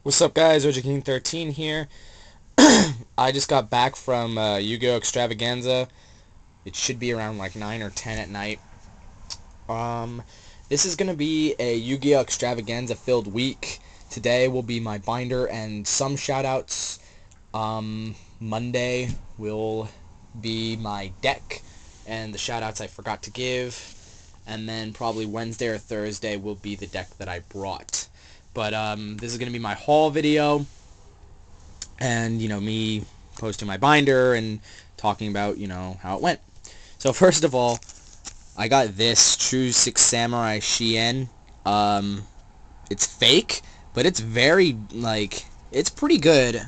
What's up, guys? OJKing13 here. I just got back from Yu-Gi-Oh! Extravaganza. It should be around like 9 or 10 at night. Um, this is going to be a Yu-Gi-Oh! Extravaganza filled week. Today will be my binder and some shoutouts. Monday will be my deck and the shoutouts I forgot to give. And then probably Wednesday or Thursday will be the deck that I brought. But this is going to be my haul video, and me posting my binder and talking about how it went. So first of all, I got this True 6 Samurai Shien. It's fake, but it's very it's pretty good.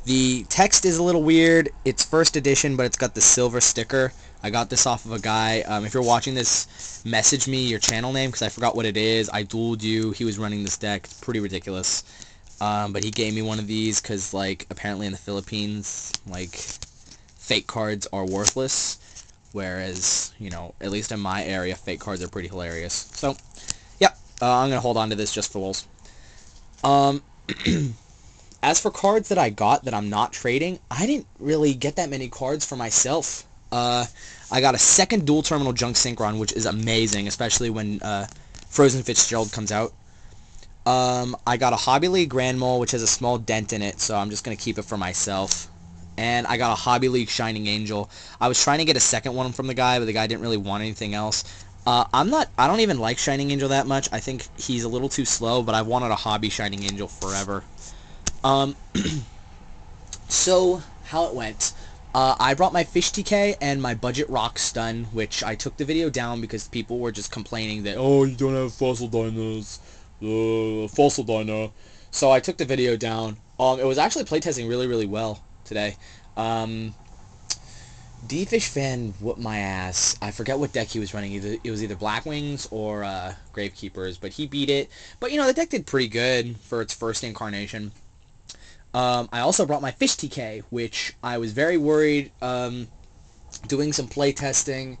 The text is a little weird. It's first edition, but it's got the silver sticker. I got this off of a guy. If you're watching this, message me your channel name because I forgot what it is. I dueled you. He was running this deck. It's pretty ridiculous. But he gave me one of these because, apparently in the Philippines, fake cards are worthless. Whereas, at least in my area, fake cards are pretty hilarious. So, yeah, I'm going to hold on to this just for lulz. As for cards that I got that I'm not trading, I didn't really get that many cards for myself. I got a second dual terminal junk synchron, which is amazing, especially when Frozen Fitzgerald comes out. I got a Hobby League Grand Mole, which has a small dent in it, so I'm just going to keep it for myself. And I got a Hobby League Shining Angel. I was trying to get a second one from the guy, but the guy didn't really want anything else. I don't even like Shining Angel that much. I think he's a little too slow, but I've wanted a Hobby Shining Angel forever. So, how it went. I brought my Fish TK and my Budget Rock Stun, which I took the video down because people were just complaining that, oh, you don't have Fossil Dinos, Fossil Dino. So I took the video down. It was actually playtesting really, really well today. D-Fish fan whooped my ass. I forget what deck he was running. It was either Blackwings or Gravekeepers, but he beat it. But, the deck did pretty good for its first incarnation. I also brought my Fish TK, which I was very worried doing some playtesting.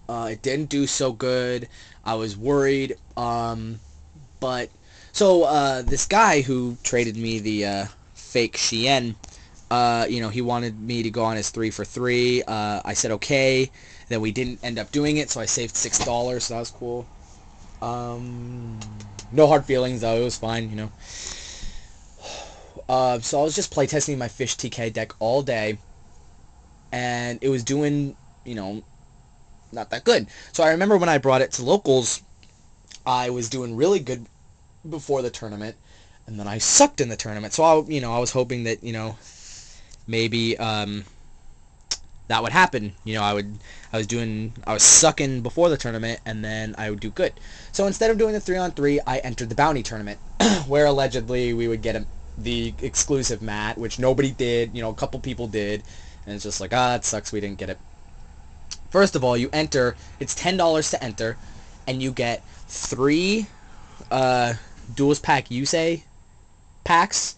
It didn't do so good. I was worried. But so this guy who traded me the fake Shien, he wanted me to go on his 3 for 3. I said okay. Then we didn't end up doing it, so I saved $6, so that was cool. No hard feelings though. It was fine, So I was just playtesting my Fish TK deck all day, and it was doing, not that good. So I remember when I brought it to locals, I was doing really good before the tournament, and then I sucked in the tournament. So I was hoping that, maybe that would happen. I was sucking before the tournament, and then I would do good. So instead of doing the 3-on-3, I entered the bounty tournament, where allegedly we would get the exclusive mat, which nobody did. A couple people did, and it's just like, it sucks we didn't get it. First of all, you enter. It's $10 to enter, and you get 3 Duelist Pack Yusei packs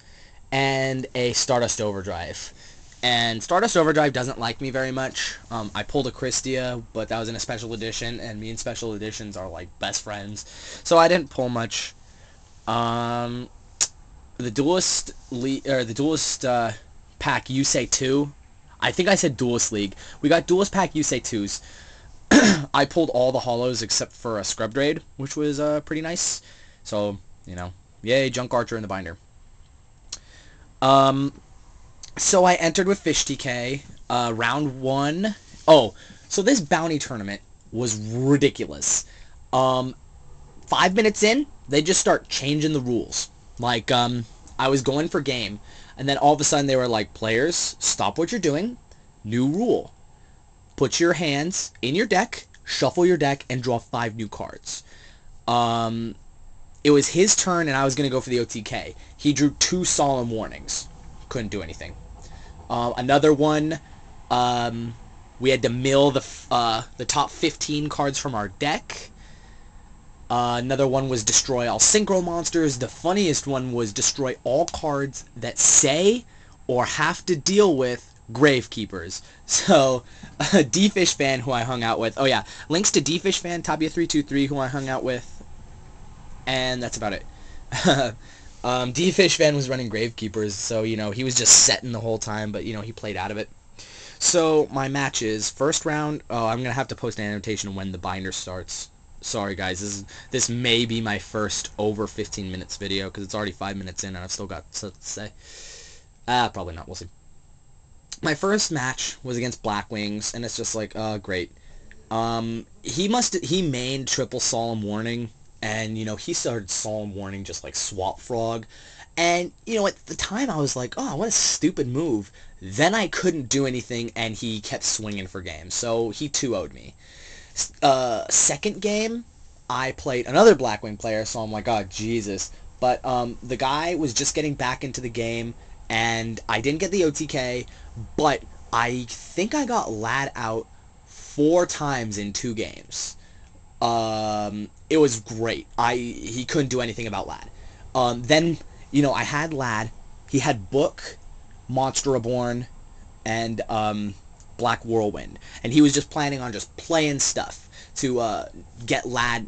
and a Stardust Overdrive. And Stardust Overdrive doesn't like me very much. I pulled a Christia, but that was in a special edition, and me and special editions are like best friends, so I didn't pull much. The Duelist Pack Yusei 2. I think I said Duelist League. We got Duelist Pack Yusei 2s. I pulled all the holos except for a Scrub Raid, which was pretty nice. So, yay, Junk Archer in the binder. So I entered with Fish TK, round 1. Oh, so this bounty tournament was ridiculous. 5 minutes in, they just start changing the rules. I was going for game, and then all of a sudden they were like, players, stop what you're doing. New rule. Put your hands in your deck, shuffle your deck, and draw 5 new cards. It was his turn, and I was going to go for the OTK. He drew 2 Solemn Warnings. Couldn't do anything. Another one, we had to mill the top 15 cards from our deck. Another one was destroy all Synchro monsters. The funniest one was destroy all cards that say or have to deal with Gravekeepers. So, D-Fish fan who I hung out with. Oh yeah, links to D-Fish fan, Tabia323 who I hung out with. And that's about it. D-Fish Fan was running Gravekeepers, so, he was just setting the whole time, but, he played out of it. So, my matches, first round, I'm going to have to post an annotation when the binder starts. Sorry, guys, this may be my first over 15 minutes video, because it's already 5 minutes in, and I've still got stuff to say. Probably not, we'll see. My first match was against Blackwings, and it's just like, great. He mained triple Solemn Warning, and, he started Solemn Warning just like Swap Frog. And, at the time I was like, oh, what a stupid move. Then I couldn't do anything, and he kept swinging for game, so he 2-0'd me. Second game, I played another Blackwing player, so I'm like, oh, Jesus. But, the guy was just getting back into the game, and I didn't get the OTK, but I think I got Lad out 4 times in 2 games. It was great. He couldn't do anything about Lad. Then, I had Lad. He had Book, Monster Reborn, and Black Whirlwind. And he was just planning on just playing stuff to get Lad,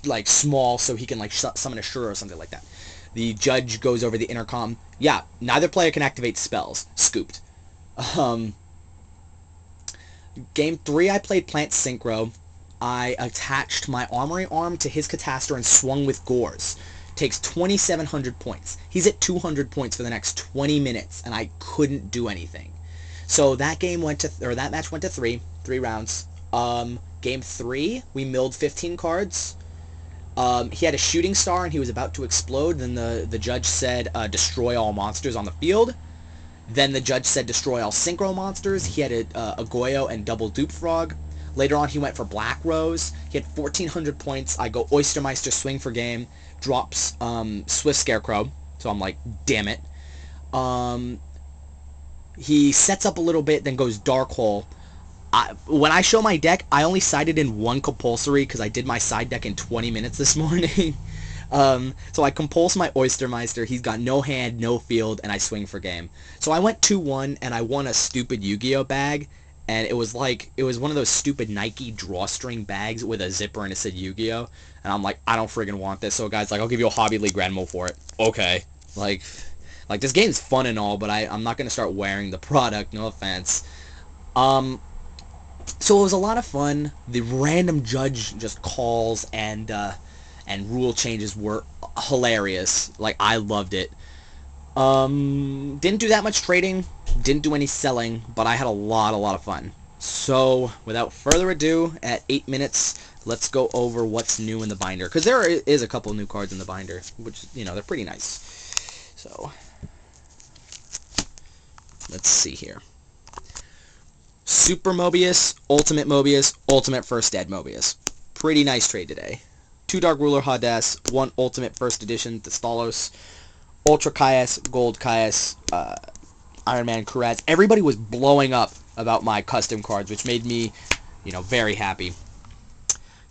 like, small so he can, like, summon a Shura or something like that. The judge goes over the intercom. Yeah, neither player can activate spells. Scooped. Game 3, I played Plant Synchro. I attached my Armory Arm to his Catastor and swung with Gores. Takes 2,700 points. He's at 200 points for the next 20 minutes, and I couldn't do anything. So that match went to 3 rounds. Game 3, we milled 15 cards. He had a Shooting Star, and he was about to explode. Then the judge said, destroy all monsters on the field. Then the judge said, destroy all Synchro monsters. He had a Goyo and double Dupe Frog. Later on, he went for Black Rose. He had 1,400 points. I go Oystermeister, swing for game. Drops Swift Scarecrow. So I'm like, damn it. He sets up a little bit, then goes Dark Hole. When I show my deck, I only sided in 1 compulsory because I did my side deck in 20 minutes this morning. So I compulse my Oystermeister. He's got no hand, no field, and I swing for game. So I went 2-1, and I won a stupid Yu-Gi-Oh bag. And it was one of those stupid Nike drawstring bags with a zipper, and it said Yu-Gi-Oh. And I'm like, I don't friggin' want this. So guys, like, I'll give you a Hobby League Granmo for it. Okay. Like this game's fun and all, but I'm not gonna start wearing the product. No offense. So it was a lot of fun. The random judge just calls and rule changes were hilarious. Like, I loved it. Didn't do that much trading, didn't do any selling, but I had a lot of fun. So, without further ado, at 8 minutes, let's go over what's new in the binder. Because there is a couple new cards in the binder, which, they're pretty nice. So, let's see here. Super Mobius, Ultimate First Ed Mobius. Pretty nice trade today. 2 Dark Ruler Hades, 1 Ultimate First Edition Thastalos, Ultra Caius, Gold Caius, Iron Man Kuraz. Everybody was blowing up about my custom cards, which made me, very happy.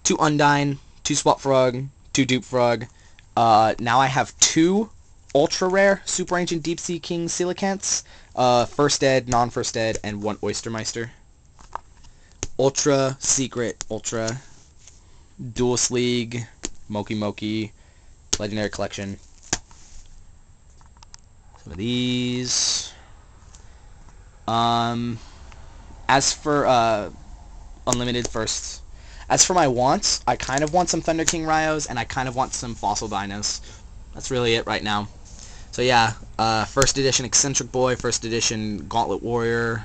2 Undyne, 2 Swap Frog, 2 Dupe Frog. Now I have 2 Ultra Rare Super Ancient Deep Sea King Coelacanths, First Ed, Non-First Ed, and 1 Oystermeister. Ultra Secret, Ultra Duelist League, Moki, Legendary Collection. Some of these. As for Unlimited first. As for my wants, I kind of want some Thunder King Ryos, and I kind of want some Fossil Dinos. That's really it right now. So yeah, First Edition Eccentric Boy, First Edition Gauntlet Warrior,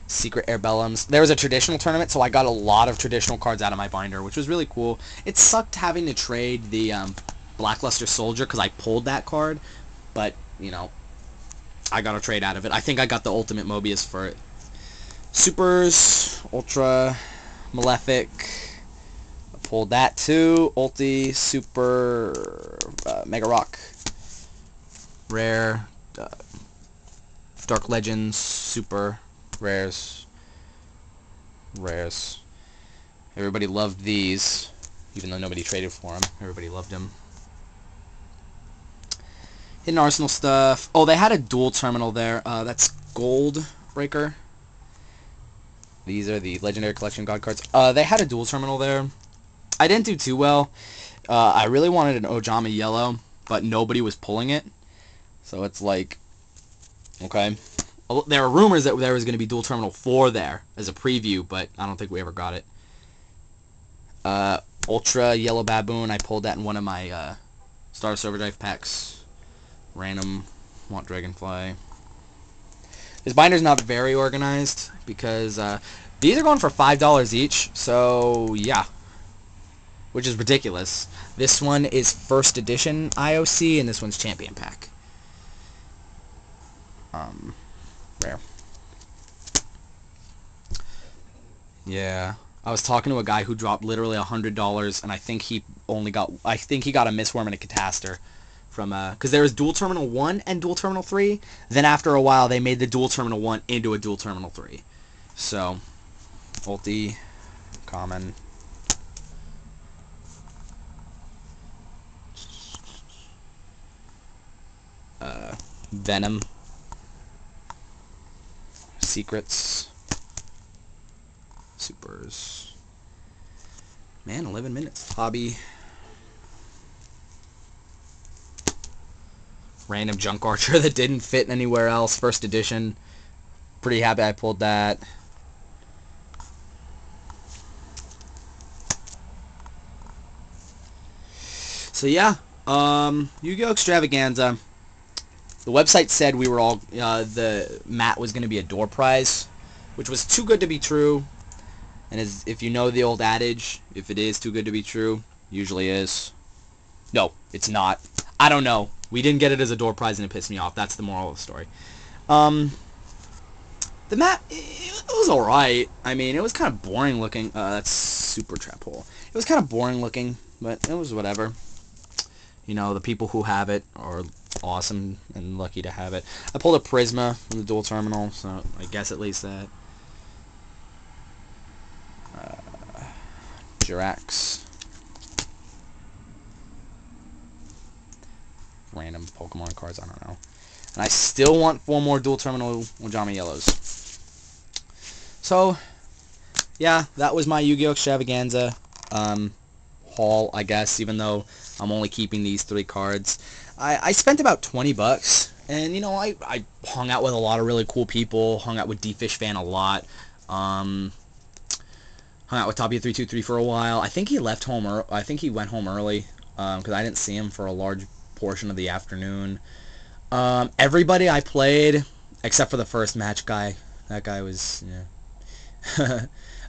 Secret Airbellums. There was a traditional tournament, so I got a lot of traditional cards out of my binder, which was really cool. It sucked having to trade the Blackluster Soldier because I pulled that card, but, I got a trade out of it. I think I got the Ultimate Mobius for it. Supers, Ultra, Malefic. I pulled that too. Ulti, Super, Mega Rock. Rare, Dark Legends, Super, Rares. Everybody loved these, even though nobody traded for them. Everybody loved them. Hidden Arsenal stuff. Oh, they had a dual terminal there. That's Gold Breaker. These are the Legendary Collection God cards. They had a dual terminal there. I didn't do too well. I really wanted an Ojama Yellow, but nobody was pulling it. So it's like, okay. There were rumors that there was going to be Dual Terminal 4 there as a preview, but I don't think we ever got it. Ultra Yellow Baboon, I pulled that in one of my Star Server Drive packs. Random, want Dragonfly. This binder's not very organized because these are going for $5 each, so yeah. Which is ridiculous. This one is first edition IOC, and this one's Champion Pack. Rare. Yeah. I was talking to a guy who dropped literally $100, and I think he got a Mistworm and a Cataster from because there was Dual Terminal 1 and Dual Terminal 3. Then after a while, they made the Dual Terminal 1 into a Dual Terminal 3. So, ulti, common. Venom. Secrets. Supers. Man, 11 minutes. Hobby. Random junk archer that didn't fit anywhere else. First edition. Pretty happy I pulled that. So yeah, Yu-Gi-Oh! Extravaganza. The website said we were all the mat was going to be a door prize, which was too good to be true. And as if you know the old adage, if it is too good to be true, usually is. No, it's not. I don't know. We didn't get it as a door prize and it pissed me off. That's the moral of the story. The map, it was alright. I mean, it was kind of boring looking. That's super trap hole. It was kind of boring looking, but it was whatever. You know, the people who have it are awesome and lucky to have it. I pulled a Prisma from the Dual Terminal, so I guess at least that. Jirax. Random Pokemon cards, I don't know. And I still want 4 more Dual Terminal Ojama Yellows. So, yeah, that was my Yu-Gi-Oh! Extravaganza haul, I guess, even though I'm only keeping these 3 cards. I spent about $20, and, you know, I hung out with a lot of really cool people, hung out with D-Fish Fan a lot, hung out with Tapia323 for a while. I think he left home, I think he went home early, because I didn't see him for a large portion of the afternoon. Everybody I played, except for the first match guy, that guy was, yeah.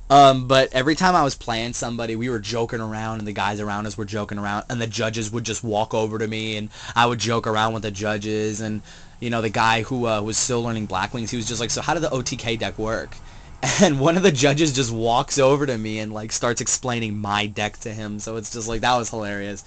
But every time I was playing somebody, we were joking around, and the guys around us were joking around, and the judges would just walk over to me, and I would joke around with the judges, and, you know, the guy who was still learning Black Wings, he was just like, so how did the OTK deck work? And one of the judges just walks over to me and, like, starts explaining my deck to him, so it's just like, that was hilarious.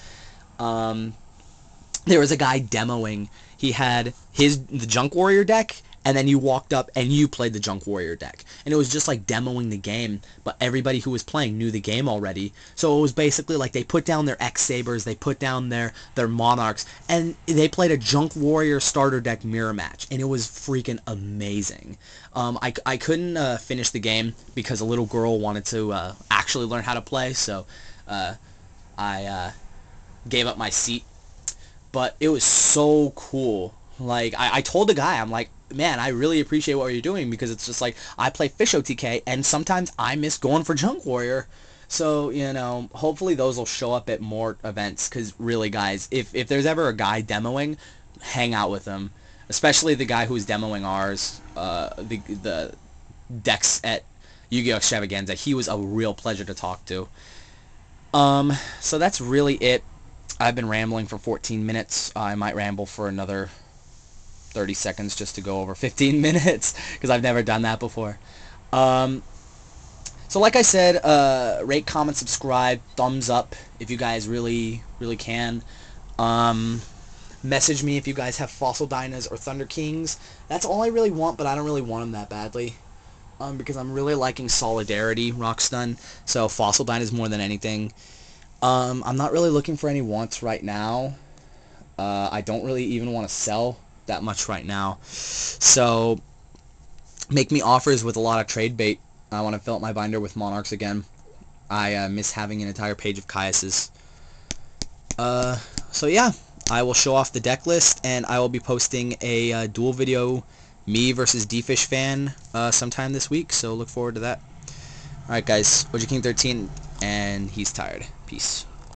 There was a guy demoing, he had the Junk Warrior deck, and then you walked up and you played the Junk Warrior deck. And it was just like demoing the game, but everybody who was playing knew the game already. So it was basically like they put down their X-Sabers, they put down their Monarchs, and they played a Junk Warrior starter deck mirror match, and it was freaking amazing. I couldn't finish the game because a little girl wanted to actually learn how to play, so I gave up my seat. But it was so cool. Like, I told the guy, I'm like, man, I really appreciate what you're doing, because it's just like, I play Fish OTK, and sometimes I miss going for Junk Warrior. So, you know, hopefully those will show up at more events, because really, guys, if there's ever a guy demoing, hang out with him. Especially the guy who's demoing ours, the decks at Yu-Gi-Oh! Extravaganza. He was a real pleasure to talk to. So that's really it. I've been rambling for 14 minutes. I might ramble for another 30 seconds just to go over 15 minutes, because I've never done that before. So like I said, rate, comment, subscribe, thumbs up if you guys really can. Message me if you guys have Fossil Dynas or Thunder Kings. That's all I really want, but I don't really want them that badly. Because I'm really liking Solidarity Rockstun, so Fossil Dynas more than anything. I'm not really looking for any wants right now. I don't really even want to sell that much right now. So, make me offers with a lot of trade bait. I want to fill up my binder with Monarchs again. I miss having an entire page of Caius's. So yeah, I will show off the deck list, and I will be posting a duel video, me versus D-Fish fan, sometime this week, so look forward to that. Alright guys, OG King 13, and he's tired. Peace.